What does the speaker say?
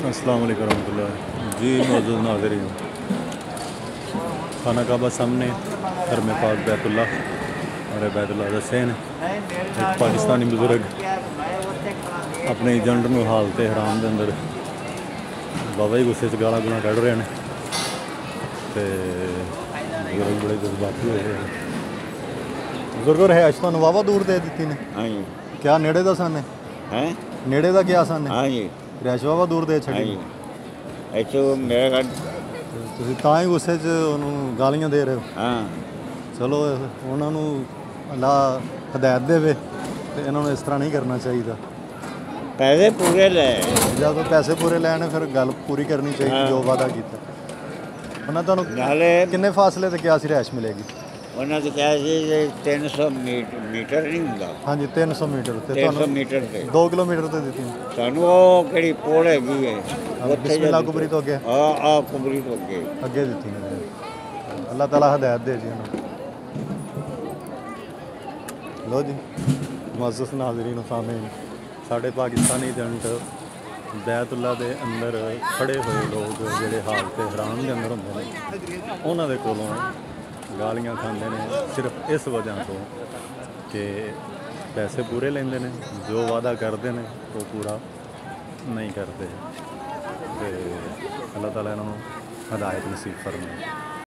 अस्सलाम वालेकुम रहमतुल्लाह जी। मौजूद नाज़रीन, खाना काबा सामने हरम पाक बैतुल्लाह और बैतुल्लाह हुसैन एक पाकिस्तानी बुजुर्ग अपने एजेंट में हालत हराम के अंदर बाबा ही गुस्से गाला गुला कढ़ रहे हैं तो बुजुर्ग बड़े जज्बाती हो रहे हैं। बुजुर्ग रिहायश तो वाहवा दूर दे दी ने? हाँ जी। क्या नेड़े का सन हैं? नेड़े का क्या सन हाँ जी। ਰਿਹਾਇਸ਼ ਵਾਹਵਾ ਦੂਰ ਦੇ हाँ ਛੱਡੀ जी। ਇੱਥੇ ਮੇਰੇ ਘਰ ਤੁਸੀਂ ਤਾਂ ਹੀ ਗੁੱਸੇ 'ਚ ਉਹਨੂੰ ਗਾਲੀਆਂ ਦੇ ਰਹੇ ਹੋ। ਹਾਂ ਚਲੋ ਉਹਨਾਂ ਨੂੰ ਅੱਲਾ ਹਦਾਇਤ ਦੇਵੇ ਤੇ ਇਹਨਾਂ ਨੂੰ ਇਸ ਤਰ੍ਹਾਂ ਨਹੀਂ ਕਰਨਾ ਚਾਹੀਦਾ। ਪੈਸੇ ਪੂਰੇ ਲੈ ਜਦੋਂ ਪੈਸੇ ਪੂਰੇ ਲੈਣ ਫਿਰ ਗੱਲ ਪੂਰੀ ਕਰਨੀ ਚਾਹੀਦੀ ਜੋ ਵਾਅਦਾ ਕੀਤਾ। ਉਹਨਾਂ ਤੁਹਾਨੂੰ ਨਾਲੇ ਕਿੰਨੇ ਫਾਸਲੇ ਤੇ ਕਿਹਾ ਸੀ ਰਿਹਾਇਸ਼ ਮਿਲੇਗੀ? ਉਹਨਾਂ ਨੇ ਕਿਹਾ ਸੀ ਕਿ 300 ਮੀਟਰ ਨਹੀਂ ਹੁੰਦਾ। ਹਾਂਜੀ 300 ਮੀਟਰ ਤੇ 300 ਮੀਟਰ ਤੇ 2 ਕਿਲੋਮੀਟਰ ਤੇ ਦਿੱਤੀ ਸਾਨੂੰ ਉਹ ਕਿਹੜੀ ਪੋਲ ਹੈਗੀ ਹੈ ਉੱਥੇ ਬਿਸਮਿਲ੍ਲਾ ਕੁਬਰੀ ਤੋਂ ਅੱਗੇ ਆ ਕੁਬਰੀ ਤੋਂ ਅੱਗੇ ਦਿੱਤੀ ਅੱਲਾਹ ਤਾਲਾ ਹਦਾਇਤ ਦੇ ਜੀ ਉਹਨਾਂ ਨੂੰ। ਲੋ ਜੀ ਮੁਅੱਜ਼ਜ਼ ਨਾਜ਼ਰੀਨ ਸਾਮੀਨ, ਸਾਡੇ ਪਾਕਿਸਤਾਨੀ ਏਜੰਟ बैतुल्ला के अंदर खड़े हुए लोग जोड़े हालत हराम के अंदर होंगे ने उन्होंने कोलों गालियां खाते हैं सिर्फ इस वजह तो कि पैसे पूरे लेंदे ने, जो वादा करते हैं वो पूरा नहीं करते। तो अल्लाह ताला इन्हों हदायत नसीब फरमाए।